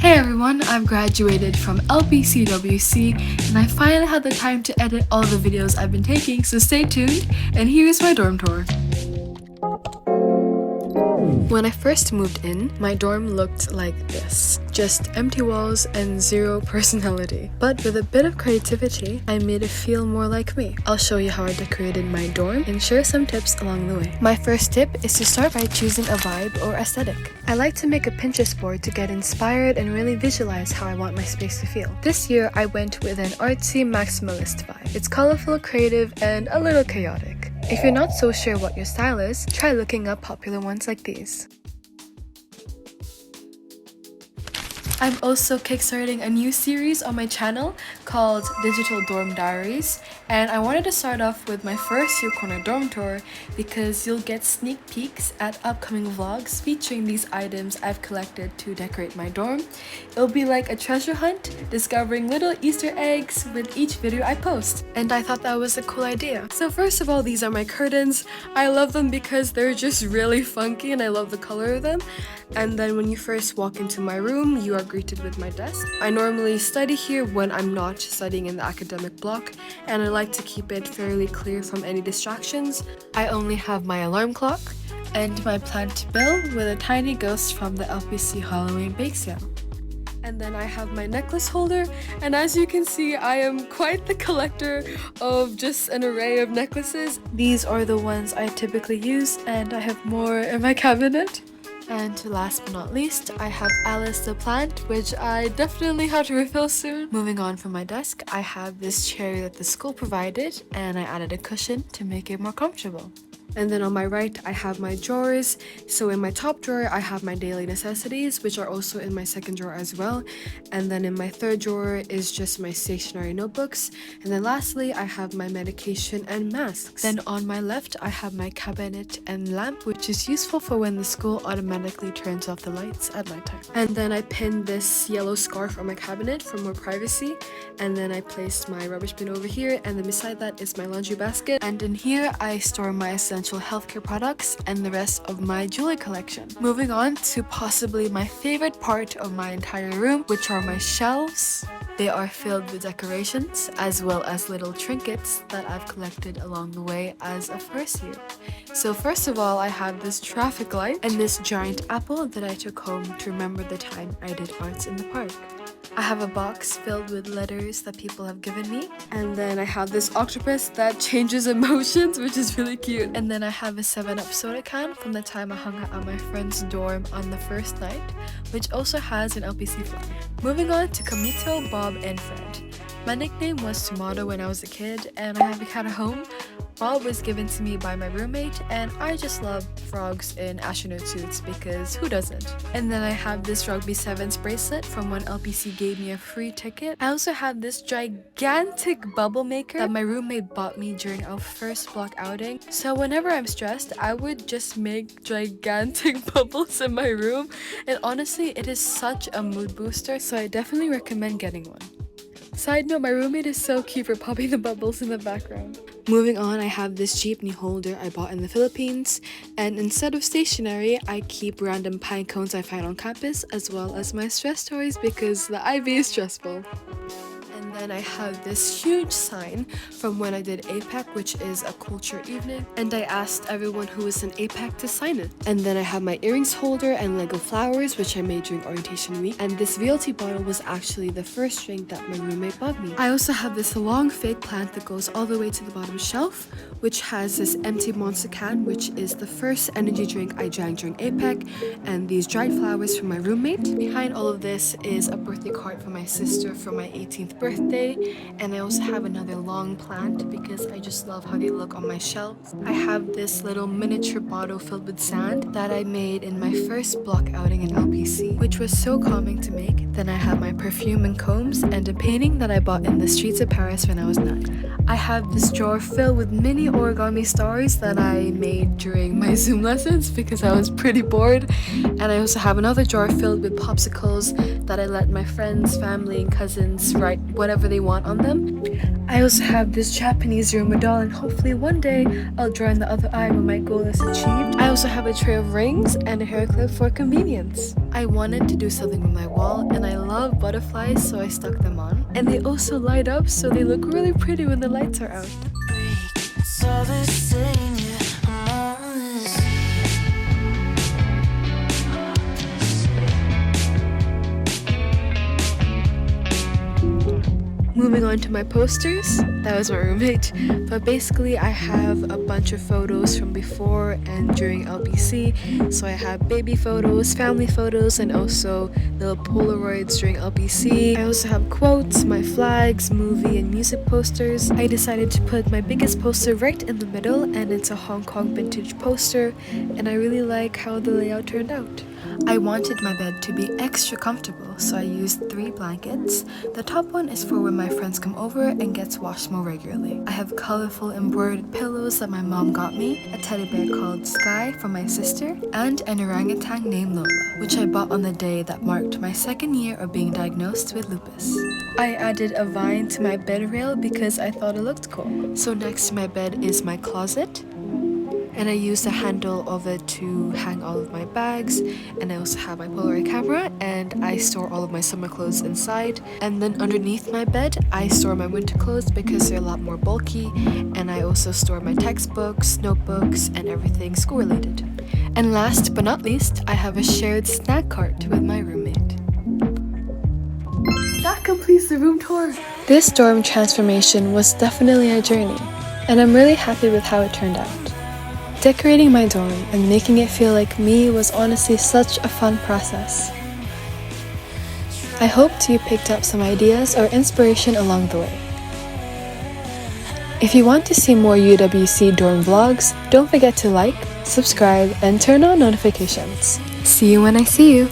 Hey everyone, I've graduated from LPCUWC and I finally had the time to edit all the videos I've been taking, so stay tuned and here's my dorm tour. When I first moved in, my dorm looked like this. Just empty walls and zero personality. But with a bit of creativity, I made it feel more like me. I'll show you how I decorated my dorm and share some tips along the way. My first tip is to start by choosing a vibe or aesthetic. I like to make a Pinterest board to get inspired and really visualize how I want my space to feel. This year, I went with an artsy maximalist vibe. It's colorful, creative, and a little chaotic. If you're not so sure what your style is, try looking up popular ones like these. I'm also kickstarting a new series on my channel called Digital Dorm Diaries, and I wanted to start off with my first year corner dorm tour because you'll get sneak peeks at upcoming vlogs featuring these items I've collected to decorate my dorm. It'll be like a treasure hunt, discovering little Easter eggs with each video I post, and I thought that was a cool idea. So first of all, these are my curtains. I love them because they're just really funky and I love the color of them. And then when you first walk into my room, you are greeted with my desk. I normally study here when I'm not studying in the academic block, and I like to keep it fairly clear from any distractions. I only have my alarm clock and my plant bill with a tiny ghost from the LPC Halloween bake sale. And then I have my necklace holder, and as you can see, I am quite the collector of just an array of necklaces. These are the ones I typically use, and I have more in my cabinet. And last but not least, I have Alice the plant, which I definitely have to refill soon. Moving on from my desk, I have this chair that the school provided, and I added a cushion to make it more comfortable. And then on my right, I have my drawers. So in my top drawer, I have my daily necessities, which are also in my second drawer as well. And then in my third drawer is just my stationery notebooks. And then lastly, I have my medication and masks. Then on my left, I have my cabinet and lamp, which is useful for when the school automatically turns off the lights at nighttime. And then I pinned this yellow scarf on my cabinet for more privacy. And then I placed my rubbish bin over here. And then beside that is my laundry basket. And in here, I store my essential healthcare products and the rest of my jewelry collection. Moving on to possibly my favorite part of my entire room, which are my shelves. They are filled with decorations as well as little trinkets that I've collected along the way as a first year. So first of all, I have this traffic light and this giant apple that I took home to remember the time I did arts in the park. I have a box filled with letters that people have given me. And then I have this octopus that changes emotions, which is really cute. And then I have a 7-Up soda can from the time I hung out at my friend's dorm on the first night, which also has an LPC flag. Moving on to Kamito, Bob, and Fred. My nickname was Tomato when I was a kid, and I have a cat at home. Bob was given to me by my roommate, and I just love frogs in astronaut suits because who doesn't? And then I have this Rugby Sevens bracelet from when LPC gave me a free ticket. I also have this gigantic bubble maker that my roommate bought me during our first block outing. So whenever I'm stressed, I would just make gigantic bubbles in my room, and honestly, it is such a mood booster, so I definitely recommend getting one. Side note, my roommate is so cute for popping the bubbles in the background. Moving on, I have this jeepney holder I bought in the Philippines, and instead of stationery, I keep random pine cones I find on campus as well as my stress stories because the IB is stressful. And then I have this huge sign from when I did APAC, which is a culture evening, and I asked everyone who was in APAC to sign it. And then I have my earrings holder and Lego flowers, which I made during orientation week, and this VLT bottle was actually the first drink that my roommate bought me. I also have this long fake plant that goes all the way to the bottom shelf, which has this empty Monster can, which is the first energy drink I drank during APAC, and these dried flowers from my roommate. Behind all of this is a birthday card from my sister for my 18th birthday, and I also have another long plant because I just love how they look on my shelf. I have this little miniature bottle filled with sand that I made in my first block outing in LPC, which was so calming to make. Then I have my perfume and combs and a painting that I bought in the streets of Paris when I was 9. I have this drawer filled with mini origami stars that I made during my Zoom lessons because I was pretty bored. And I also have another drawer filled with popsicles that I let my friends, family, and cousins write whatever they want on them. I also have this Japanese Roma doll, and hopefully one day I'll draw in the other eye when my goal is achieved. I also have a tray of rings and a hair clip for convenience. I wanted to do something with my wall, and I love butterflies, so I stuck them on. And they also light up, so they look really pretty when the lights are out. Moving on to my posters, that was my roommate, but basically I have a bunch of photos from before and during LPC, so I have baby photos, family photos, and also little Polaroids during LPC. I also have quotes, my flags, movie and music posters. I decided to put my biggest poster right in the middle, and it's a Hong Kong vintage poster, and I really like how the layout turned out. I wanted my bed to be extra comfortable, so I used 3 blankets. The top one is for when my friends come over and gets washed more regularly. I have colorful embroidered pillows that my mom got me, a teddy bear called Sky from my sister, and an orangutan named Lola, which I bought on the day that marked my 2nd year of being diagnosed with lupus. I added a vine to my bed rail because I thought it looked cool. So next to my bed is my closet, and I use the handle of it to hang all of my bags, and I also have my Polaroid camera, and I store all of my summer clothes inside. And then underneath my bed I store my winter clothes because they're a lot more bulky, and I also store my textbooks, notebooks, and everything school related. And last but not least, I have a shared snack cart with my roommate. That completes the room tour. This dorm transformation was definitely a journey, and I'm really happy with how it turned out. Decorating my dorm and making it feel like me was honestly such a fun process. I hoped you picked up some ideas or inspiration along the way. If you want to see more UWC dorm vlogs, don't forget to like, subscribe, and turn on notifications. See you when I see you!